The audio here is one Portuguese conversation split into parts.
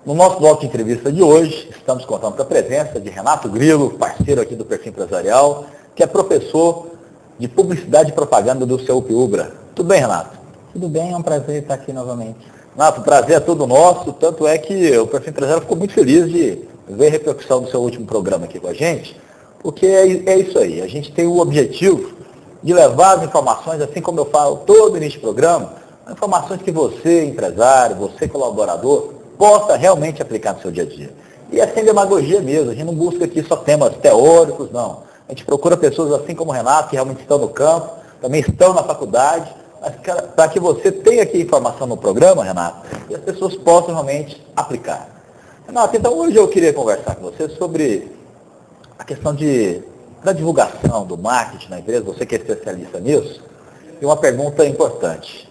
No nosso bloco de entrevista de hoje, estamos contando com a presença de Renato Grilo, parceiro aqui do Perfil Empresarial, que é professor de Publicidade e Propaganda do CEUP Ubra. Tudo bem, Renato? Tudo bem, é um prazer estar aqui novamente. Renato, o prazer é todo nosso, tanto é que o Perfil Empresarial ficou muito feliz de ver a repercussão do seu último programa aqui com a gente, porque é isso aí, a gente tem o objetivo de levar as informações, assim como eu falo todo início de programa, informações que você, empresário, você, colaborador, possa realmente aplicar no seu dia a dia. E é sem demagogia mesmo, a gente não busca aqui só temas teóricos, não. A gente procura pessoas assim como o Renato, que realmente estão no campo, também estão na faculdade, para que você tenha aqui informação no programa, Renato, e as pessoas possam realmente aplicar. Renato, então hoje eu queria conversar com você sobre a questão da divulgação, do marketing na empresa, você que é especialista nisso, e uma pergunta importante.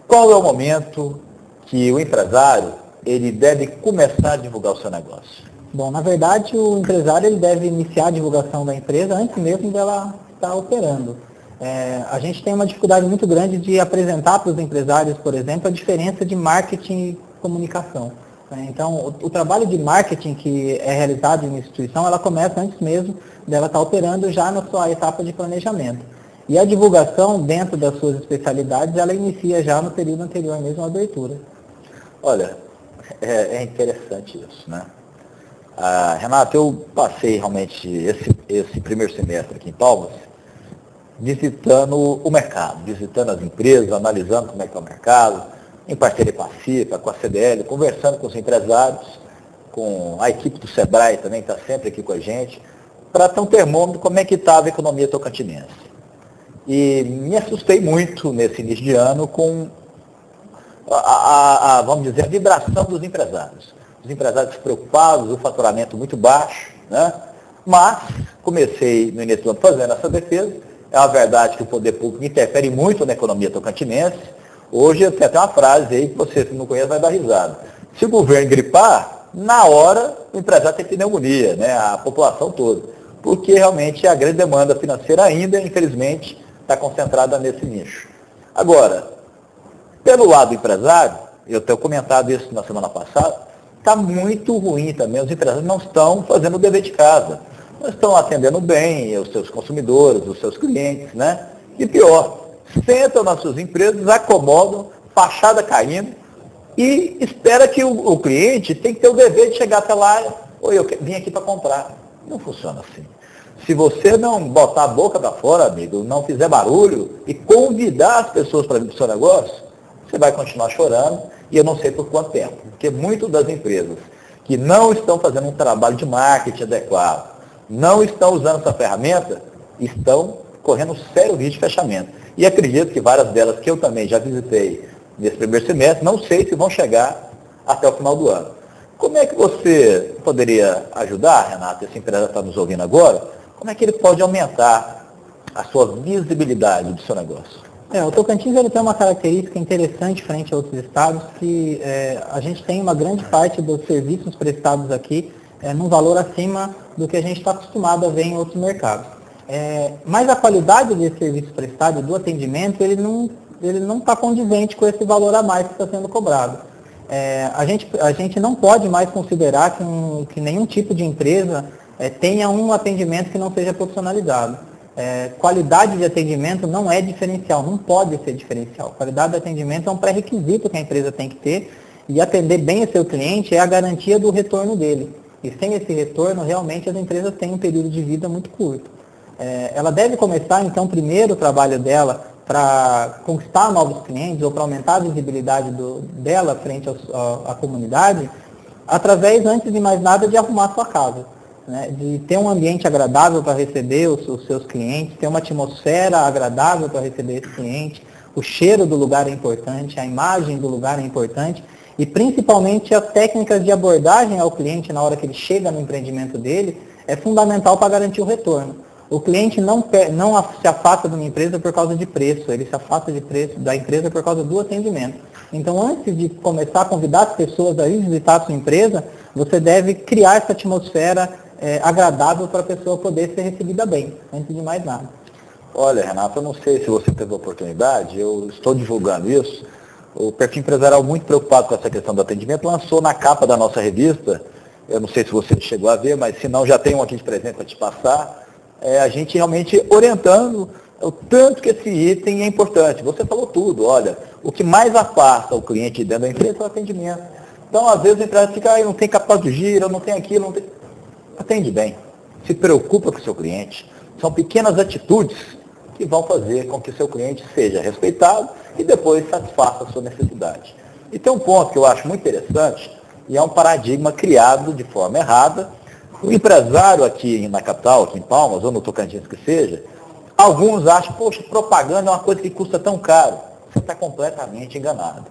Qual é o momento que o empresário ele deve começar a divulgar o seu negócio? Bom, na verdade, o empresário ele deve iniciar a divulgação da empresa antes mesmo dela estar operando. A gente tem uma dificuldade muito grande de apresentar para os empresários, por exemplo, a diferença de marketing e comunicação. Então, o trabalho de marketing que é realizado em uma instituição, ela começa antes mesmo dela estar operando já na sua etapa de planejamento. E a divulgação, dentro das suas especialidades, ela inicia já no período anterior mesmo à abertura. Olha, é interessante isso, né? Renato, eu passei realmente esse primeiro semestre aqui em Palmas visitando o mercado, visitando as empresas, analisando como é que é o mercado, em parceria com a CIPA, com a CDL, conversando com os empresários, com a equipe do Sebrae também, que está sempre aqui com a gente, para ter um termômetro como é que estava a economia tocantinense. E me assustei muito nesse início de ano com vamos dizer, a vibração dos empresários. Os empresários preocupados, o faturamento muito baixo, né? Mas comecei no início do ano fazendo essa defesa. É uma verdade que o poder público interfere muito na economia tocantinense. Hoje tem até uma frase aí que você, se não conhece, vai dar risada. Se o governo gripar, na hora o empresário tem pneumonia, né? A população toda. Porque realmente a grande demanda financeira ainda, infelizmente, está concentrada nesse nicho. Agora, pelo lado do empresário, eu tenho comentado isso na semana passada, está muito ruim também. Os empresários não estão fazendo o dever de casa. Não estão atendendo bem os seus consumidores, os seus clientes, né? E pior, sentam nas suas empresas, acomodam, fachada caindo, e espera que o cliente tem que ter o dever de chegar até lá, eu vim aqui para comprar. Não funciona assim. Se você não botar a boca para fora, amigo, não fizer barulho e convidar as pessoas para vir para o seu negócio, você vai continuar chorando, e eu não sei por quanto tempo. Porque muitas das empresas que não estão fazendo um trabalho de marketing adequado, não estão usando essa ferramenta, estão correndo um sério risco de fechamento. E acredito que várias delas que eu também já visitei nesse primeiro semestre, não sei se vão chegar até o final do ano. Como é que você poderia ajudar, Renato, esse empresário que está nos ouvindo agora, como é que ele pode aumentar a sua visibilidade do seu negócio? O Tocantins ele tem uma característica interessante frente a outros estados, que a gente tem uma grande parte dos serviços prestados aqui num valor acima do que a gente está acostumado a ver em outros mercados. Mas a qualidade desse serviço prestado, do atendimento, ele não está condizente com esse valor a mais que está sendo cobrado. A gente não pode mais considerar que nenhum tipo de empresa tenha um atendimento que não seja profissionalizado. Qualidade de atendimento não é diferencial, não pode ser diferencial. Qualidade de atendimento é um pré-requisito que a empresa tem que ter, e atender bem o seu cliente é a garantia do retorno dele. E sem esse retorno, realmente as empresas têm um período de vida muito curto. Ela deve começar, então, primeiro o trabalho dela para conquistar novos clientes ou para aumentar a visibilidade dela frente à comunidade, através, antes de mais nada, de arrumar a sua casa. De ter um ambiente agradável para receber os seus clientes, ter uma atmosfera agradável para receber esse cliente, o cheiro do lugar é importante, a imagem do lugar é importante, e principalmente as técnicas de abordagem ao cliente na hora que ele chega no empreendimento dele é fundamental para garantir o retorno. O cliente não se afasta de uma empresa por causa de preço, ele se afasta da empresa por causa do atendimento. Então, antes de começar a convidar as pessoas a ir visitar a sua empresa, você deve criar essa atmosfera agradável para a pessoa poder ser recebida bem, antes de mais nada. Olha, Renato, eu não sei se você teve a oportunidade, eu estou divulgando isso, O Perfil Empresarial, muito preocupado com essa questão do atendimento, lançou na capa da nossa revista, eu não sei se você chegou a ver, mas se não, já tem um aqui de presente para te passar, a gente realmente orientando o tanto que esse item é importante. Você falou tudo, olha, o que mais afasta o cliente dentro da empresa é o atendimento. Então, às vezes, o empresário fica, não tem capital de giro, não tem aquilo, não tem... Atende bem, se preocupa com o seu cliente. São pequenas atitudes que vão fazer com que o seu cliente seja respeitado e depois satisfaça a sua necessidade. E tem um ponto que eu acho muito interessante, e é um paradigma criado de forma errada. O empresário aqui na capital, aqui em Palmas, ou no Tocantins que seja, alguns acham, poxa, propaganda é uma coisa que custa tão caro. Você está completamente enganado.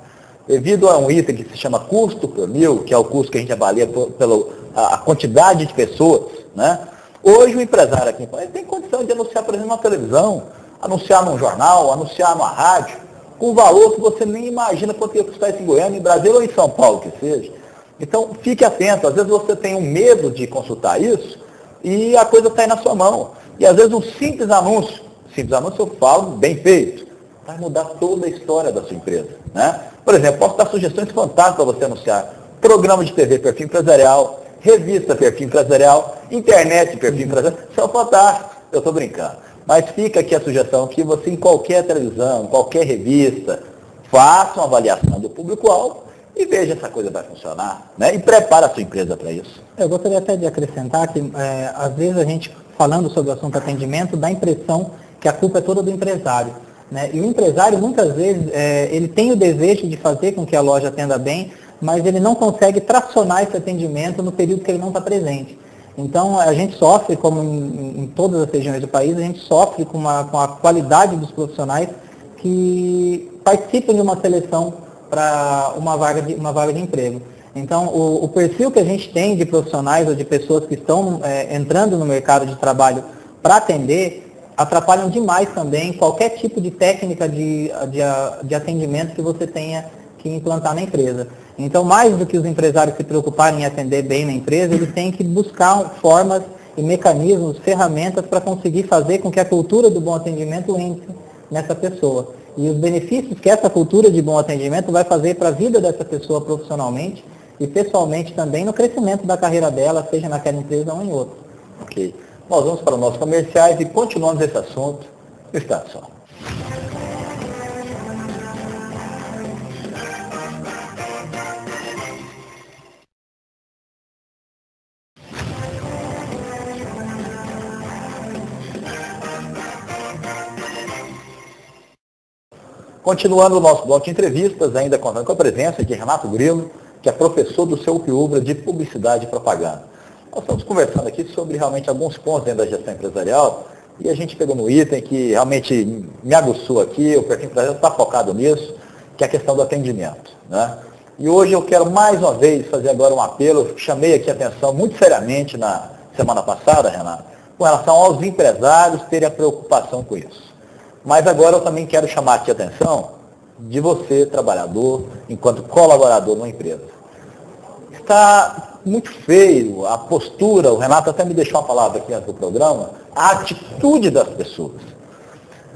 Devido a um item que se chama custo por mil, que é o custo que a gente avalia pela quantidade de pessoas, né? Hoje o empresário aqui em Palmas tem condição de anunciar, por exemplo, na televisão, anunciar num jornal, anunciar numa rádio, com valor que você nem imagina quanto ia custar isso em Goiânia, em Brasília ou em São Paulo, que seja. Então, fique atento. Às vezes você tem um medo de consultar isso e a coisa está aí na sua mão. E às vezes um simples anúncio eu falo bem feito, vai mudar toda a história da sua empresa, né? Por exemplo, posso dar sugestões fantásticas para você anunciar. Programa de TV Perfil Empresarial, revista Perfil Empresarial, internet Perfil Empresarial, são fantásticos. Eu estou brincando. Mas fica aqui a sugestão que você, em qualquer televisão, qualquer revista, faça uma avaliação do público-alvo e veja se essa coisa vai funcionar, né? E prepare a sua empresa para isso. Eu gostaria até de acrescentar que, às vezes, a gente, falando sobre o assunto atendimento, dá a impressão que a culpa é toda do empresário, né? E o empresário, muitas vezes, ele tem o desejo de fazer com que a loja atenda bem, mas ele não consegue tracionar esse atendimento no período que ele não está presente. Então, a gente sofre, como em todas as regiões do país, a gente sofre com a qualidade dos profissionais que participam de uma seleção para uma vaga de emprego. Então, o perfil que a gente tem de profissionais ou de pessoas que estão entrando no mercado de trabalho para atender, atrapalham demais também qualquer tipo de técnica de atendimento que você tenha que implantar na empresa. Então, mais do que os empresários se preocuparem em atender bem na empresa, eles têm que buscar formas e mecanismos, ferramentas para conseguir fazer com que a cultura do bom atendimento entre nessa pessoa. E os benefícios que essa cultura de bom atendimento vai fazer para a vida dessa pessoa profissionalmente e pessoalmente também no crescimento da carreira dela, seja naquela empresa ou em outra. Ok. Nós vamos para os nossos comerciais e continuamos esse assunto no Estado Só. Continuando o nosso bloco de entrevistas, ainda contando com a presença de Renato Grilo, que é professor do seu UFIUBRA de Publicidade e Propaganda. Nós estamos conversando aqui sobre realmente alguns pontos dentro da gestão empresarial e a gente pegou no item que realmente me aguçou aqui, o Perfil Empresarial está focado nisso, que é a questão do atendimento, né? E hoje eu quero mais uma vez fazer agora um apelo, eu chamei aqui a atenção muito seriamente na semana passada, Renato, com relação aos empresários terem a preocupação com isso. Mas agora eu também quero chamar aqui a atenção de você, trabalhador, enquanto colaborador numa empresa. Está muito feio a postura, o Renato até me deixou uma palavra aqui antes do programa, a atitude das pessoas.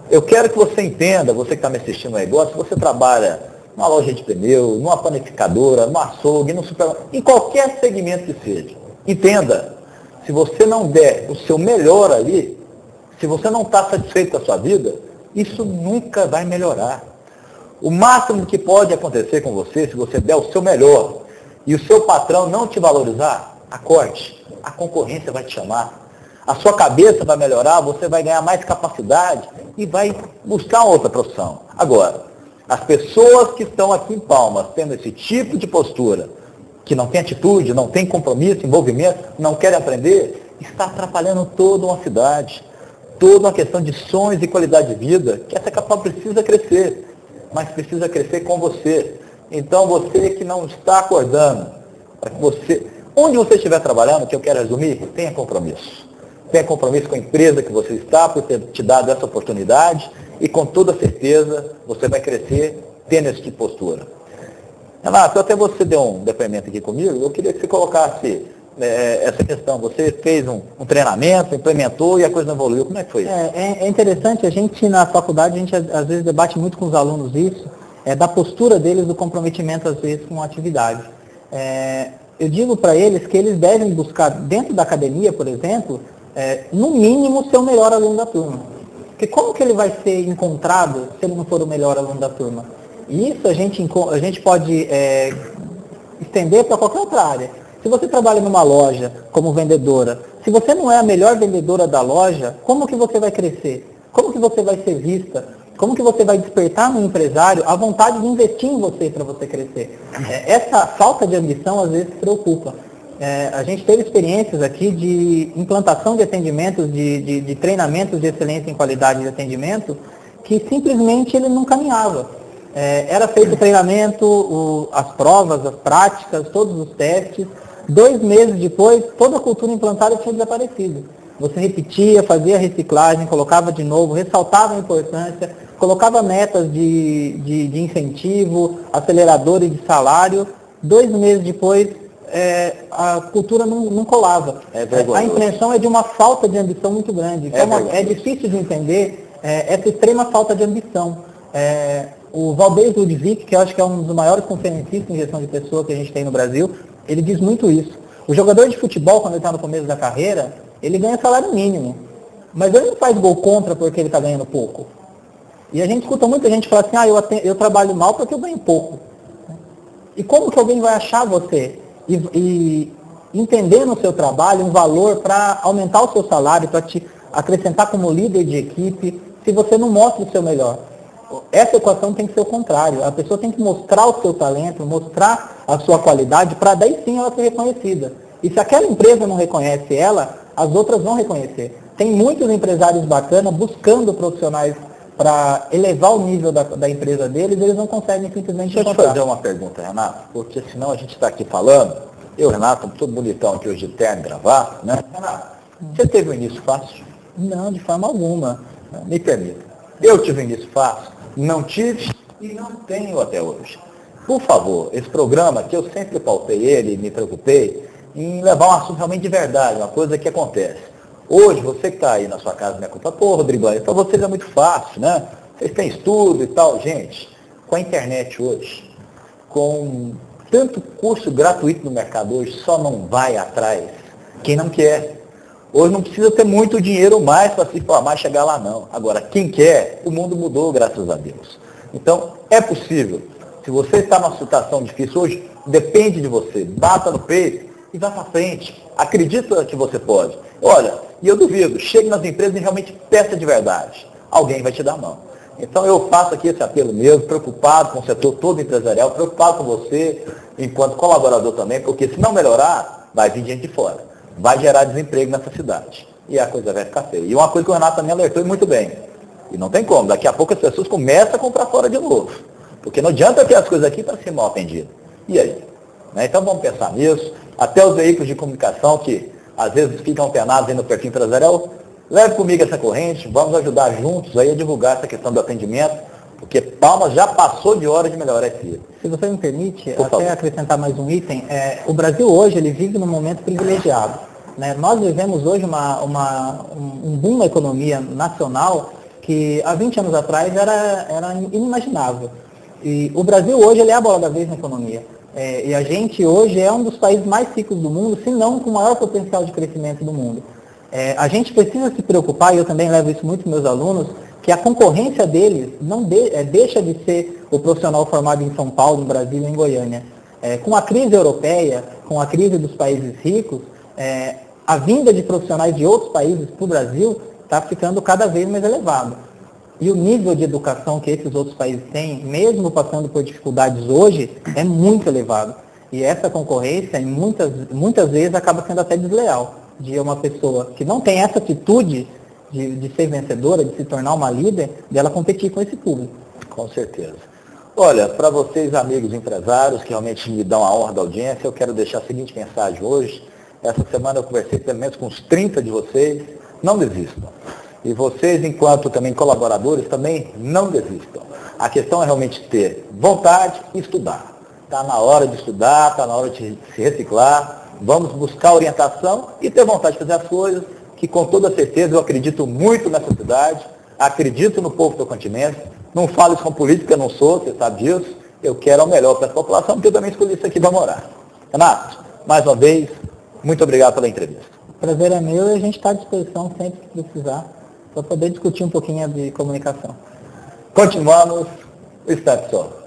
Eu quero que você entenda, você que está me assistindo no negócio, se você trabalha numa loja de pneu, numa panificadora, num açougue, num supermercado, em qualquer segmento que seja, entenda, se você não der o seu melhor ali, se você não está satisfeito com a sua vida, isso nunca vai melhorar. O máximo que pode acontecer com você, se você der o seu melhor, e o seu patrão não te valorizar, acorde, a concorrência vai te chamar. A sua cabeça vai melhorar, você vai ganhar mais capacidade e vai buscar outra profissão. Agora, as pessoas que estão aqui em Palmas tendo esse tipo de postura, que não tem atitude, não tem compromisso, envolvimento, não querem aprender, está atrapalhando toda uma cidade, toda uma questão de sonhos e qualidade de vida, que essa capital precisa crescer, mas precisa crescer com você. Então, você que não está acordando, para que você, onde você estiver trabalhando, que eu quero resumir, tenha compromisso. Tenha compromisso com a empresa que você está, por ter te dado essa oportunidade, e com toda certeza você vai crescer tendo esse tipo de postura. Renato, até você deu um depoimento aqui comigo, eu queria que você colocasse essa questão. Você fez um treinamento, implementou e a coisa não evoluiu. Como é que foi isso? É interessante, a gente na faculdade, a gente às vezes debate muito com os alunos isso, da postura deles, do comprometimento, às vezes, com a atividade. Eu digo para eles que eles devem buscar, dentro da academia, por exemplo, no mínimo, ser o melhor aluno da turma. Porque como que ele vai ser encontrado se ele não for o melhor aluno da turma? E isso a gente pode estender para qualquer outra área. Se você trabalha numa loja como vendedora, se você não é a melhor vendedora da loja, como que você vai crescer? Como que você vai ser vista? Como que você vai despertar no empresário a vontade de investir em você para você crescer? Essa falta de ambição às vezes preocupa. A gente teve experiências aqui de implantação de atendimentos, de treinamentos de excelência em qualidade de atendimento, que simplesmente ele não caminhava. Era feito o treinamento, as provas, as práticas, todos os testes. 2 meses depois, toda a cultura implantada tinha desaparecido. Você repetia, fazia reciclagem, colocava de novo, ressaltava a importância, colocava metas de incentivo, aceleradores de salário. 2 meses depois, a cultura não colava. A impressão é de uma falta de ambição muito grande. Então, é difícil de entender essa extrema falta de ambição. O Valdez Ludwig, que eu acho que é um dos maiores conferencistas em gestão de pessoas que a gente tem no Brasil, ele diz muito isso. O jogador de futebol, quando ele está no começo da carreira, ele ganha salário mínimo. Mas ele não faz gol contra porque ele está ganhando pouco. E a gente escuta muita gente falar assim, eu trabalho mal porque eu ganho pouco. E como que alguém vai achar você? E entender no seu trabalho um valor para aumentar o seu salário, para te acrescentar como líder de equipe, se você não mostra o seu melhor. Essa equação tem que ser o contrário. A pessoa tem que mostrar o seu talento, mostrar a sua qualidade, para daí sim ela ser reconhecida. E se aquela empresa não reconhece ela, as outras vão reconhecer. Tem muitos empresários bacanas buscando profissionais para elevar o nível da empresa deles, eles não conseguem simplesmente encontrar. Deixa eu te fazer uma pergunta, Renato, porque senão a gente está aqui falando, eu, Renato, todo bonitão aqui hoje de terno e gravata, né? Renato, você teve um início fácil? Não, de forma alguma. Me permita. Eu tive um início fácil? Não tive e não tenho até hoje. Por favor, esse programa que eu sempre pautei ele, me preocupei em levar um assunto realmente de verdade, uma coisa que acontece. Hoje, você que está aí na sua casa, minha culpa, Rodrigo, para vocês é muito fácil, né? Vocês têm estudo e tal. Gente, com a internet hoje, com tanto curso gratuito no mercado hoje, só não vai atrás quem não quer. Hoje não precisa ter muito dinheiro mais para se formar e chegar lá, não. Agora, quem quer, o mundo mudou, graças a Deus. Então, é possível. Se você está numa situação difícil hoje, depende de você. Bata no peito e vá para frente. Acredita que você pode. Olha, e eu duvido, chegue nas empresas e realmente peça de verdade. Alguém vai te dar a mão. Então, eu faço aqui esse apelo mesmo, preocupado com o setor todo empresarial, preocupado com você, enquanto colaborador também, porque se não melhorar, vai vir gente de fora. Vai gerar desemprego nessa cidade. E a coisa vai ficar feia. E uma coisa que o Renato também alertou muito bem. E não tem como. Daqui a pouco as pessoas começam a comprar fora de novo. Porque não adianta ter as coisas aqui para ser mal atendido. E aí? Então vamos pensar nisso. Até os veículos de comunicação que às vezes ficam antenados aí no perfil empresarial, leve comigo essa corrente. Vamos ajudar juntos aí a divulgar essa questão do atendimento. Porque Palmas já passou de hora de melhorar esse. Se você me permite, até acrescentar mais um item, o Brasil hoje ele vive num momento privilegiado. Né? Nós vivemos hoje um boom na economia nacional que há 20 anos atrás era inimaginável. E o Brasil hoje ele é a bola da vez na economia. E a gente hoje é um dos países mais ricos do mundo, se não com o maior potencial de crescimento do mundo. A gente precisa se preocupar, e eu também levo isso muito para meus alunos, que a concorrência deles deixa de ser o profissional formado em São Paulo, no Brasil e em Goiânia. Com a crise europeia, com a crise dos países ricos, a vinda de profissionais de outros países para o Brasil está ficando cada vez mais elevado. E o nível de educação que esses outros países têm, mesmo passando por dificuldades hoje, é muito elevado. E essa concorrência, muitas vezes, acaba sendo até desleal. De uma pessoa que não tem essa atitude de ser vencedora, de se tornar uma líder, dela competir com esse público. Com certeza. Olha, para vocês, amigos empresários, que realmente me dão a honra da audiência, eu quero deixar a seguinte mensagem hoje. Essa semana eu conversei pelo menos com uns 30 de vocês. Não desistam. E vocês, enquanto também colaboradores, também não desistam. A questão é realmente ter vontade e estudar. Está na hora de estudar, está na hora de se reciclar. Vamos buscar orientação e ter vontade de fazer as coisas, que com toda certeza eu acredito muito nessa cidade, acredito no povo do continente, Não falo isso com política, eu não sou, você sabe disso. Eu quero o melhor para a população, porque eu também escolhi isso aqui para morar. Renato, mais uma vez, muito obrigado pela entrevista. O prazer é meu e a gente está à disposição sempre que precisar, para poder discutir um pouquinho de comunicação. Continuamos o Instante Só.